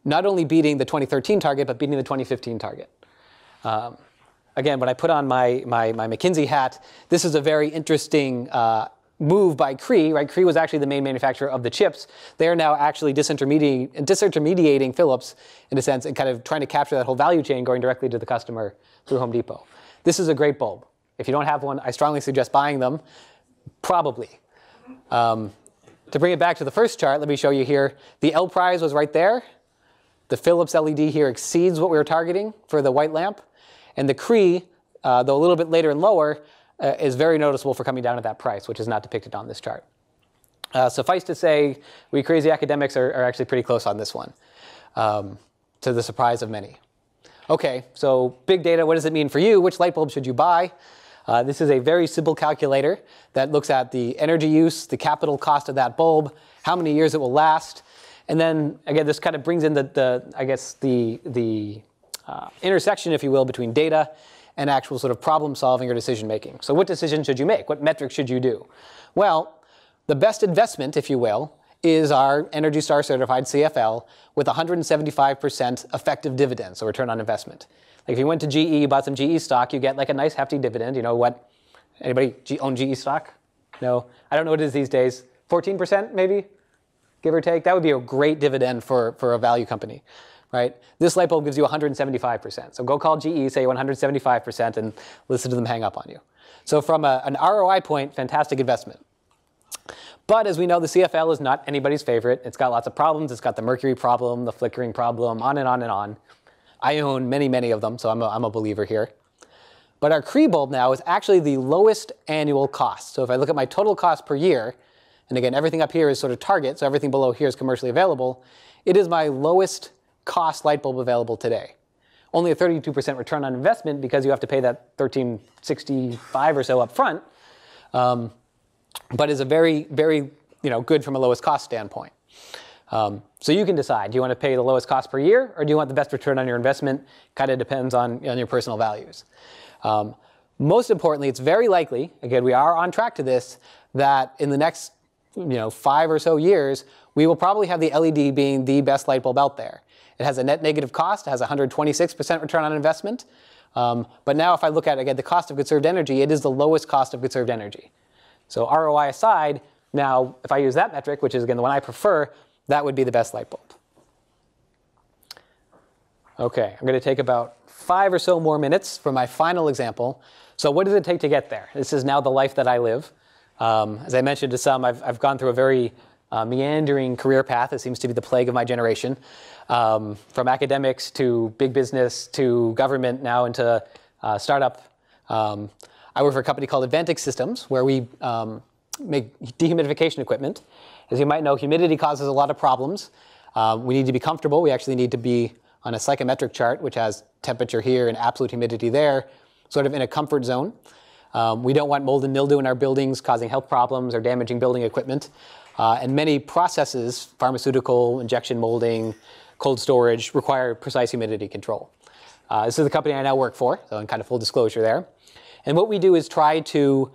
Not only beating the 2013 target, but beating the 2015 target. Again, when I put on my McKinsey hat, this is a very interesting move by Cree, right? Cree was actually the main manufacturer of the chips. They are now actually disintermediating Philips, in a sense, and kind of trying to capture that whole value chain going directly to the customer through Home Depot. This is a great bulb. If you don't have one, I strongly suggest buying them. Probably. To bring it back to the first chart, let me show you here. The L prize was right there. The Philips LED here exceeds what we were targeting for the white lamp. And the Cree, though a little bit later and lower, is very noticeable for coming down at that price, which is not depicted on this chart. Suffice to say, we crazy academics are actually pretty close on this one, to the surprise of many. Okay, so big data, what does it mean for you? Which light bulb should you buy? This is a very simple calculator that looks at the energy use, the capital cost of that bulb, how many years it will last, and then again, this kind of brings in the intersection, if you will, between data and actual sort of problem solving or decision making. So what decision should you make? What metrics should you do? Well, the best investment, if you will, is our Energy Star certified CFL with 175% effective dividend, so return on investment. Like if you went to GE, bought some GE stock, you get like a nice hefty dividend. You know what? Anybody own GE stock? No? I don't know what it is these days. 14% maybe? Give or take? That would be a great dividend for a value company, right? This light bulb gives you 175%. So go call GE, say 175%, and listen to them hang up on you. So from an ROI point, fantastic investment. But as we know, the CFL is not anybody's favorite. It's got lots of problems. It's got the mercury problem, the flickering problem, on and on and on. I own many, many of them, so I'm a believer here. But our Cree bulb now is actually the lowest annual cost. So if I look at my total cost per year, and again, everything up here is sort of target, so everything below here is commercially available, it is my lowest cost light bulb available today. Only a 32% return on investment because you have to pay that $13.65 or so up front, but is a very, very good from a lowest cost standpoint. So you can decide, do you want to pay the lowest cost per year, or do you want the best return on your investment? Kind of depends on your personal values. Most importantly, it's very likely, again, we are on track to this, that in the next 5 or so years, we will probably have the LED being the best light bulb out there. It has a net negative cost, it has 126% return on investment. But now if I look at, again, the cost of conserved energy, it is the lowest cost of conserved energy. So ROI aside, now if I use that metric, which is again the one I prefer, that would be the best light bulb. Okay, I'm going to take about 5 or so more minutes for my final example. So what does it take to get there? This is now the life that I live. As I mentioned to some, I've gone through a very meandering career path. It seems to be the plague of my generation. From academics to big business to government, now into startup. I work for a company called Advantic Systems, where we make dehumidification equipment. As you might know, humidity causes a lot of problems. We need to be comfortable. We actually need to be on a psychometric chart, which has temperature here and absolute humidity there, sort of in a comfort zone. We don't want mold and mildew in our buildings causing health problems or damaging building equipment. And many processes, pharmaceutical, injection molding, cold storage, require precise humidity control. This is the company I now work for, so in kind of full disclosure there. And what we do is try to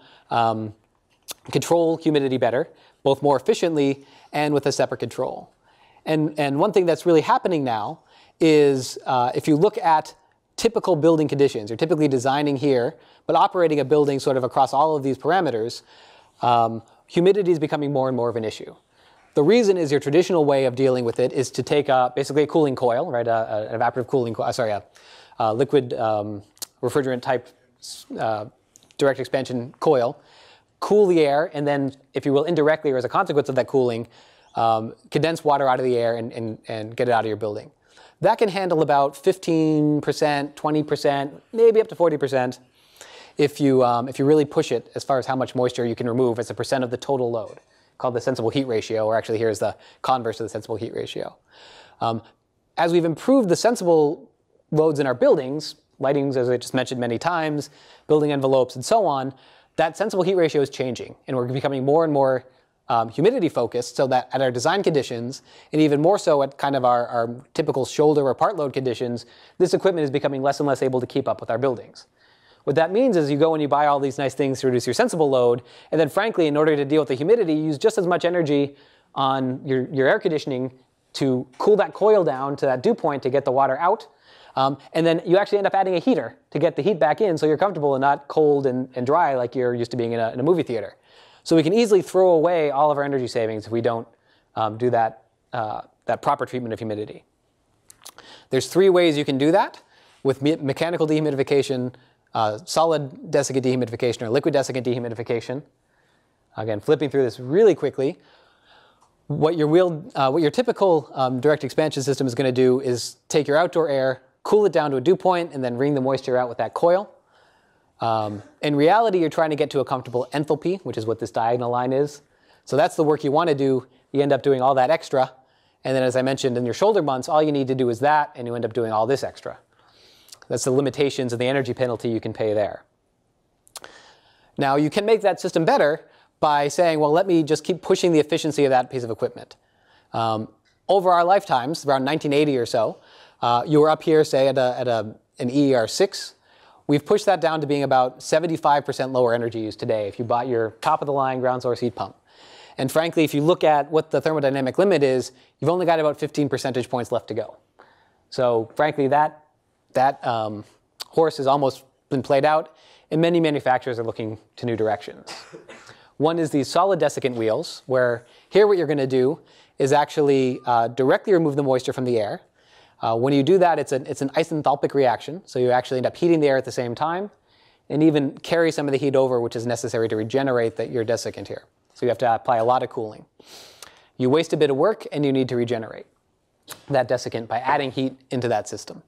control humidity better, both more efficiently and with a separate control. And one thing that's really happening now is if you look at typical building conditions, you're typically designing here, but operating a building sort of across all of these parameters, humidity is becoming more and more of an issue. The reason is your traditional way of dealing with it is to take basically a cooling coil, right, an evaporative cooling coil, a liquid refrigerant type direct expansion coil, cool the air, and then, if you will, indirectly or as a consequence of that cooling, condense water out of the air and get it out of your building. That can handle about 15%, 20%, maybe up to 40% if you really push it as far as how much moisture you can remove as a percent of the total load, called the sensible heat ratio, or actually here's the converse of the sensible heat ratio. As we've improved the sensible loads in our buildings, lightings, as I just mentioned many times, building envelopes, and so on, that sensible heat ratio is changing, and we're becoming more and more humidity focused, so that at our design conditions, and even more so at kind of our typical shoulder or part load conditions, this equipment is becoming less and less able to keep up with our buildings. What that means is you go and you buy all these nice things to reduce your sensible load, and then frankly, in order to deal with the humidity, you use just as much energy on your air conditioning to cool that coil down to that dew point to get the water out, and then you actually end up adding a heater to get the heat back in so you're comfortable and not cold and dry like you're used to being in a movie theater. So we can easily throw away all of our energy savings if we don't do that proper treatment of humidity. There's 3 ways you can do that with mechanical dehumidification, solid desiccant dehumidification, or liquid desiccant dehumidification. Again, flipping through this really quickly. What your typical direct expansion system is going to do is take your outdoor air, cool it down to a dew point, and then wring the moisture out with that coil. In reality, you're trying to get to a comfortable enthalpy, which is what this diagonal line is. So that's the work you want to do. You end up doing all that extra. And then, as I mentioned, in your shoulder months, all you need to do is that, and you end up doing all this extra. That's the limitations of the energy penalty you can pay there. Now, you can make that system better by saying, well, let me just keep pushing the efficiency of that piece of equipment. Over our lifetimes, around 1980 or so, you were up here, say, at an EER 6. We've pushed that down to being about 75% lower energy use today if you bought your top-of-the-line ground source heat pump. And frankly, if you look at what the thermodynamic limit is, you've only got about 15 percentage points left to go. So frankly, that horse has almost been played out, and many manufacturers are looking to new directions. One is these solid desiccant wheels, where here what you're going to do is actually directly remove the moisture from the air. When you do that, it's an isenthalpic reaction, so you actually end up heating the air at the same time, and even carry some of the heat over, which is necessary to regenerate your desiccant here. So you have to apply a lot of cooling. You waste a bit of work, and you need to regenerate that desiccant by adding heat into that system.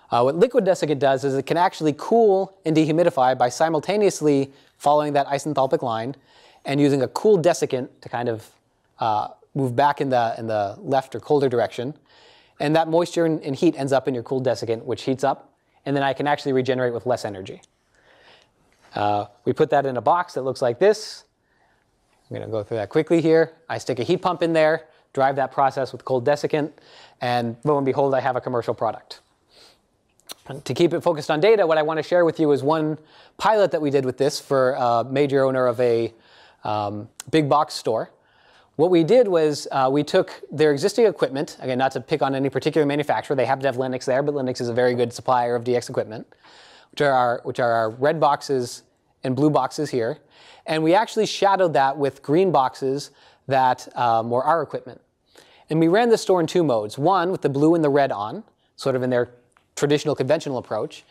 What liquid desiccant does is it can actually cool and dehumidify by simultaneously following that isenthalpic line and using a cool desiccant to kind of move back in the left or colder direction. And that moisture and heat ends up in your cooled desiccant, which heats up, and then I can actually regenerate with less energy. We put that in a box that looks like this. I'm going to go through that quickly here. I stick a heat pump in there, drive that process with cold desiccant, and lo and behold, I have a commercial product. And to keep it focused on data, what I want to share with you is one pilot that we did with this for a major owner of a big box store. What we did was we took their existing equipment, again, not to pick on any particular manufacturer, they happen to have Lennox there, but Lennox is a very good supplier of DX equipment, which are our red boxes and blue boxes here. And we actually shadowed that with green boxes that were our equipment. And we ran this store in two modes. One with the blue and the red on, sort of in their traditional conventional approach.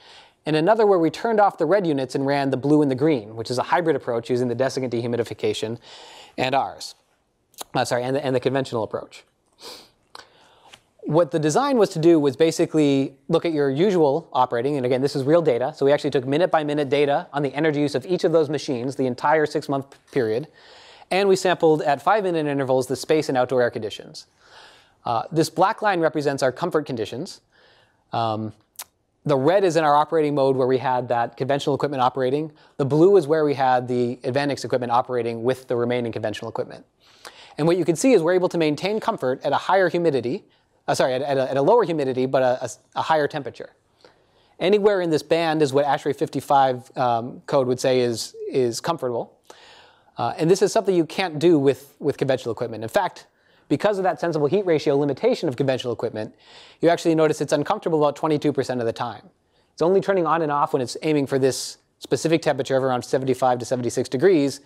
And another where we turned off the red units and ran the blue and the green, which is a hybrid approach using the desiccant dehumidification and ours. And the conventional approach. What the design was to do was basically look at your usual operating, and again, this is real data, so we actually took minute-by-minute data on the energy use of each of those machines, the entire 6-month period, and we sampled at 5-minute intervals the space and outdoor air conditions. This black line represents our comfort conditions. The red is in our operating mode where we had that conventional equipment operating. The blue is where we had the Advantix equipment operating with the remaining conventional equipment. And what you can see is we're able to maintain comfort at a higher humidity, at a lower humidity, but a higher temperature. Anywhere in this band is what ASHRAE 55 code would say is comfortable. And this is something you can't do with conventional equipment. In fact, because of that sensible heat ratio limitation of conventional equipment, you actually notice it's uncomfortable about 22% of the time. It's only turning on and off when it's aiming for this specific temperature of around 75 to 76 degrees.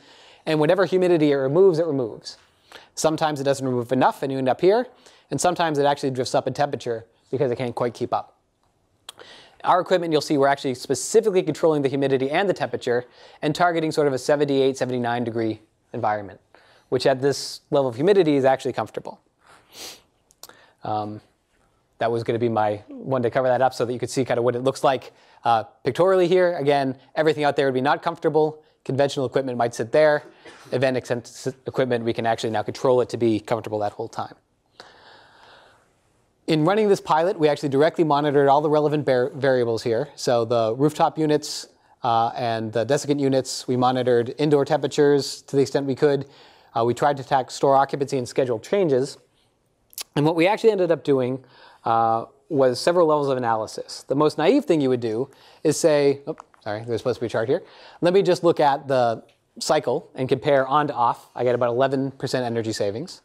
And whatever humidity it removes. Sometimes it doesn't remove enough and you end up here. And sometimes it actually drifts up in temperature because it can't quite keep up. Our equipment, you'll see, we're actually specifically controlling the humidity and the temperature and targeting sort of a 78, 79 degree environment, which at this level of humidity is actually comfortable. That was going to be my one to cover that up so that you could see kind of what it looks like pictorially here. Again, everything out there would be not comfortable. Conventional equipment might sit there. Advantix equipment, we can actually now control it to be comfortable that whole time. In running this pilot, we actually directly monitored all the relevant variables here. So the rooftop units and the desiccant units, we monitored indoor temperatures to the extent we could. We tried to track store occupancy and schedule changes. And what we actually ended up doing was several levels of analysis. The most naive thing you would do is say, there's supposed to be a chart here. Let me just look at the cycle and compare on to off. I get about 11% energy savings.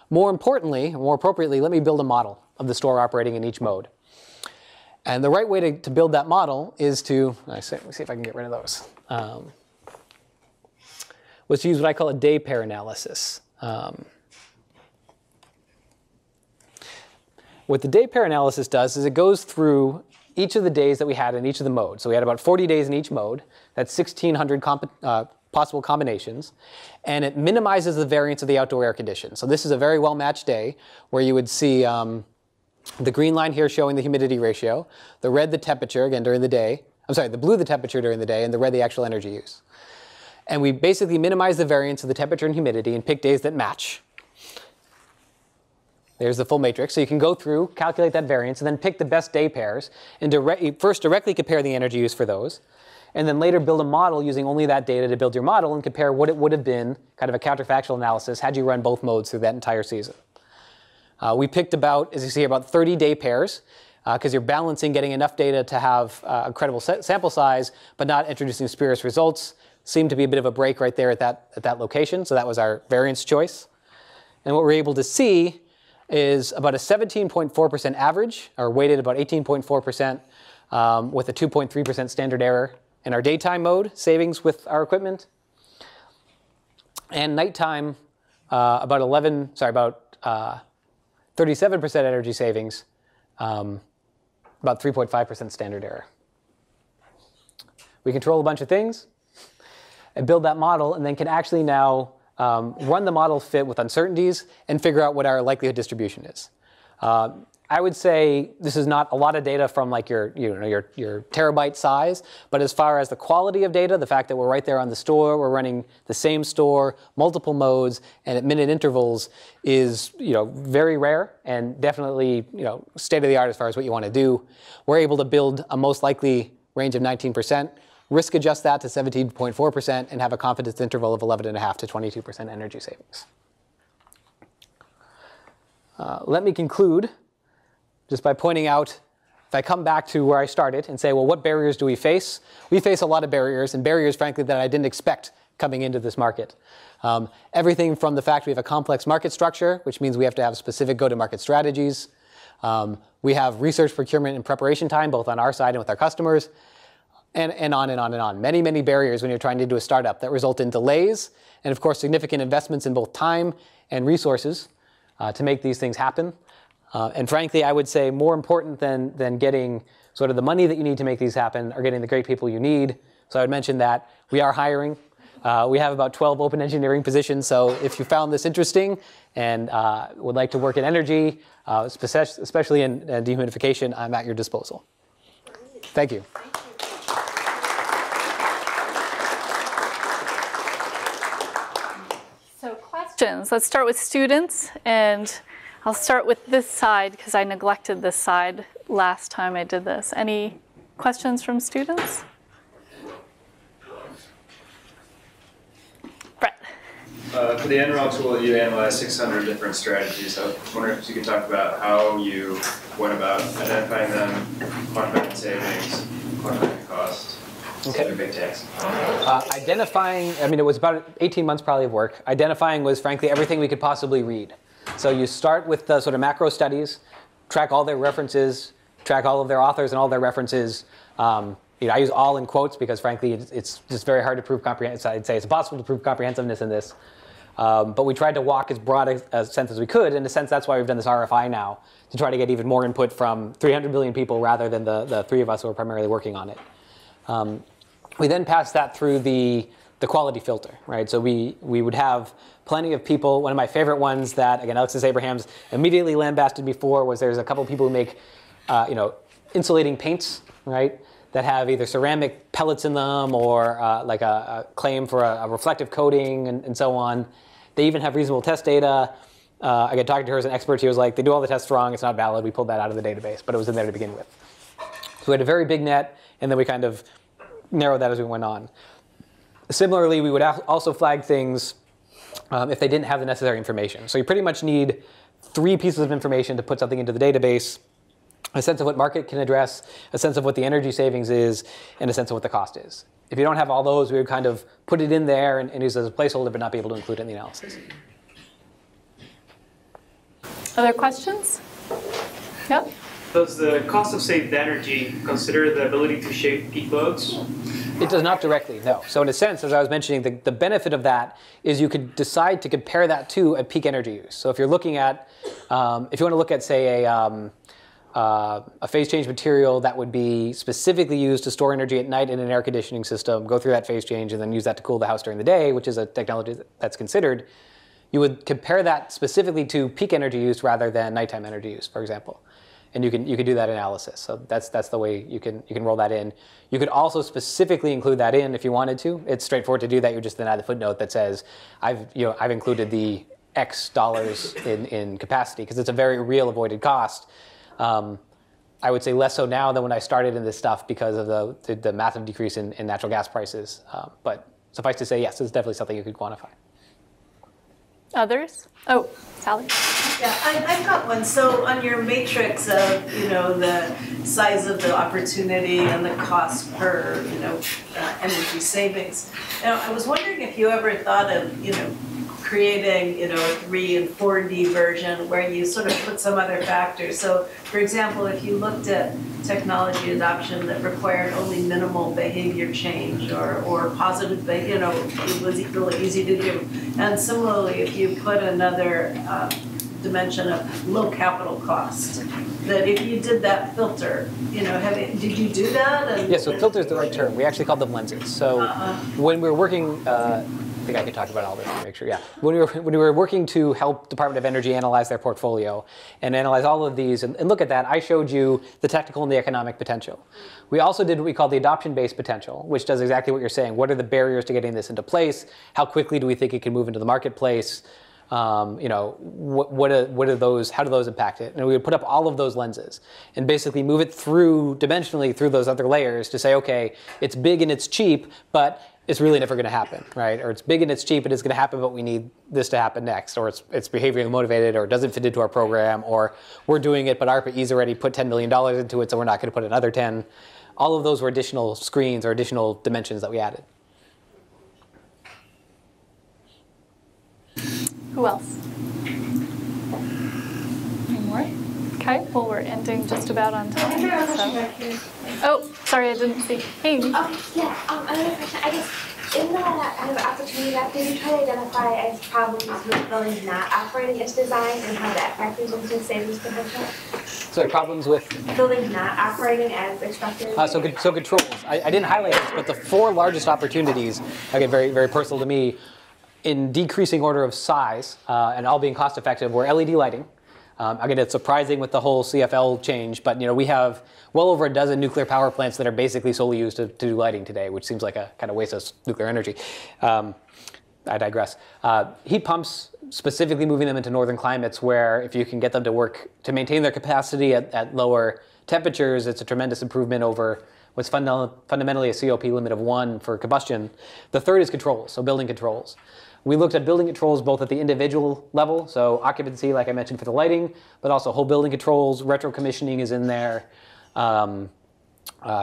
More importantly, more appropriately, let me build a model of the store operating in each mode. And the right way to build that model is to, let me see if I can get rid of those, was to use what I call a day pair analysis. What the day pair analysis does is it goes through each of the days that we had in each of the modes. So we had about 40 days in each mode. That's 1,600 possible combinations. And it minimizes the variance of the outdoor air conditions. So this is a very well-matched day where you would see the green line here showing the humidity ratio, the red the temperature, again, during the day. The blue the temperature during the day, and the red the actual energy use. And we basically minimize the variance of the temperature and humidity and pick days that match. There's the full matrix. So you can go through, calculate that variance, and then pick the best day pairs, and first directly compare the energy use for those, and then later build a model using only that data to build your model and compare what it would have been, kind of a counterfactual analysis, had you run both modes through that entire season. We picked about, as you see, about 30 day pairs, because you're balancing getting enough data to have a credible sample size, but not introducing spurious results. Seemed to be a bit of a break right there at that location, so that was our variance choice. And what we're able to see is about a 17.4% average, or weighted about 18.4%, with a 2.3% standard error in our daytime mode savings with our equipment. And nighttime, about 37% energy savings, about 3.5% standard error. We control a bunch of things and build that model, and then can actually now run the model fit with uncertainties and figure out what our likelihood distribution is. I would say this is not a lot of data from like your terabyte size, but as far as the quality of data, the fact that we're right there on the store, we're running the same store, multiple modes, and at minute intervals is very rare and definitely state of the art as far as what you want to do. We're able to build a most likely range of 19%, risk adjust that to 17.4%, and have a confidence interval of 11.5 to 22% energy savings. Let me conclude just by pointing out, if I come back to where I started and say, well, what barriers do we face? We face a lot of barriers, and barriers, frankly, that I didn't expect coming into this market. Everything from the fact we have a complex market structure, which means we have to have specific go-to-market strategies. We have research, procurement, and preparation time, both on our side and with our customers, and on and on and on. Many, many barriers when you're trying to do a startup that result in delays, and of course, significant investments in both time and resources to make these things happen. And frankly, I would say more important than getting sort of the money that you need to make these happen are getting the great people you need. So I would mention that we are hiring. We have about 12 open engineering positions. So if you found this interesting and would like to work in energy, especially in dehumidification, I'm at your disposal. Thank you. So questions. Let's start with students. And I'll start with this side because I neglected this side last time I did this. Any questions from students? Brett. For the NREL tool, you analyzed 600 different strategies. I was wondering if you could talk about how you went about identifying them, quantifying savings, quantifying cost. Okay. Big tax. Identifying, I mean, it was about 18 months probably of work. Identifying was frankly everything we could possibly read. So you start with the sort of macro studies, track all their references, track all of their authors and all their references. I use all in quotes because frankly it's just very hard to prove comprehensive. I'd say it's impossible to prove comprehensiveness in this. But we tried to walk as broad a sense as we could. In a sense, that's why we've done this RFI now, to try to get even more input from 300 billion people rather than the three of us who are primarily working on it. We then passed that through the quality filter, right? So we would have plenty of people. One of my favorite ones that, again, Alexis Abrahams immediately lambasted me for was there's a couple of people who make, insulating paints, right? That have either ceramic pellets in them or like a claim for a reflective coating and so on. They even have reasonable test data. I got talking to her as an expert. She was like, they do all the tests wrong. It's not valid. We pulled that out of the database, but it was in there to begin with. So we had a very big net, and then we kind of narrowed that as we went on. Similarly, we would also flag things if they didn't have the necessary information. So you pretty much need 3 pieces of information to put something into the database: a sense of what market can address, a sense of what the energy savings is, and a sense of what the cost is. If you don't have all those, we would kind of put it in there and use it as a placeholder, but not be able to include it in the analysis. Other questions? Yep. Does the cost of saved energy consider the ability to shave peak loads? It does not directly, no. So in a sense, as I was mentioning, the benefit of that is you could decide to compare that to a peak energy use. So if you're looking at, if you want to look at, say, a phase change material that would be specifically used to store energy at night in an air conditioning system, go through that phase change, and then use that to cool the house during the day, which is a technology that's considered, you would compare that specifically to peak energy use rather than nighttime energy use, for example. And you can do that analysis. So that's the way you can roll that in. You could also specifically include that in if you wanted to. It's straightforward to do that. You just then add the footnote that says I've included the X dollars in capacity because it's a very real avoided cost. I would say less so now than when I started in this stuff because of the massive decrease in natural gas prices. But suffice to say, yes, it's definitely something you could quantify. Others? Oh, Sally. Yeah, I've got one. So on your matrix of, the size of the opportunity and the cost per, energy savings, I was wondering if you ever thought of, creating, a 3 and 4D version where you sort of put some other factors. So, for example, if you looked at technology adoption that required only minimal behavior change or positive behavior, it was really easy to do. And similarly, if you put another dimension of low capital cost, that if you did that filter, did you do that? Yeah, so filter is the right term. We actually called them lenses. So when we were working, I think I can talk about all this to make sure. Yeah, when we were working to help Department of Energy analyze their portfolio and analyze all of these and look at that, I showed you the technical and the economic potential. We also did what we call the adoption-based potential, which does exactly what you're saying. What are the barriers to getting this into place? How quickly do we think it can move into the marketplace? What are those? How do those impact it? And we would put up all of those lenses and basically move it through dimensionally through those other layers to say, okay, it's big and it's cheap, but it's really never going to happen, right? Or it's big and it's cheap and it's going to happen, but we need this to happen next. Or it's behaviorally motivated, or it doesn't fit into our program, or we're doing it, but ARPA-E's already put $10 million into it, so we're not going to put another 10. All of those were additional screens or additional dimensions that we added. Who else? Any more? Okay, well, we're ending just about on time. So. Oh, sorry, I didn't see. Hey. Oh, yeah, another question. I guess In the opportunity map, did you try to identify as problems with buildings not operating as designed and how that factors into savings potential? So problems with? Buildings not operating as expected? So controls. I didn't highlight this, but the 4 largest opportunities, again, very, very personal to me, in decreasing order of size and all being cost effective were LED lighting. Again, it's surprising with the whole CFL change, but we have well over a dozen nuclear power plants that are basically solely used to do lighting today, which seems like a kind of waste of nuclear energy. I digress. Heat pumps, specifically moving them into northern climates where if you can get them to work, to maintain their capacity at lower temperatures, it's a tremendous improvement over what's fundamentally a COP limit of 1 for combustion. The third is controls, so building controls. We looked at building controls both at the individual level, so occupancy, like I mentioned, for the lighting, but also whole building controls. Retro commissioning is in there.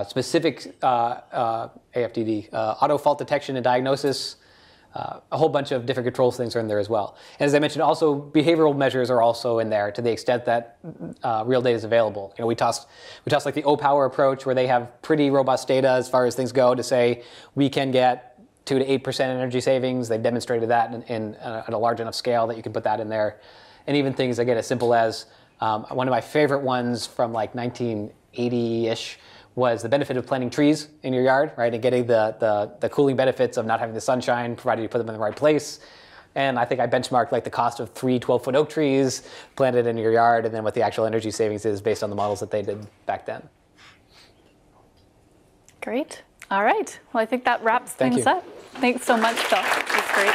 Specific AFDD, auto fault detection and diagnosis. A whole bunch of different controls things are in there as well. And as I mentioned, also behavioral measures are also in there to the extent that real data is available. We tossed like the O-Power approach where they have pretty robust data as far as things go to say we can get 2 to 8% energy savings. They've demonstrated that at a large enough scale that you can put that in there. And even things, again, as simple as one of my favorite ones from like 1980-ish was the benefit of planting trees in your yard, right? And getting the cooling benefits of not having the sunshine, provided you put them in the right place. And I think I benchmarked like the cost of 3 12-foot oak trees planted in your yard and then what the actual energy savings is based on the models that they did back then. Great. All right. Well, I think that wraps things up. Thanks so much, Phil. That's great.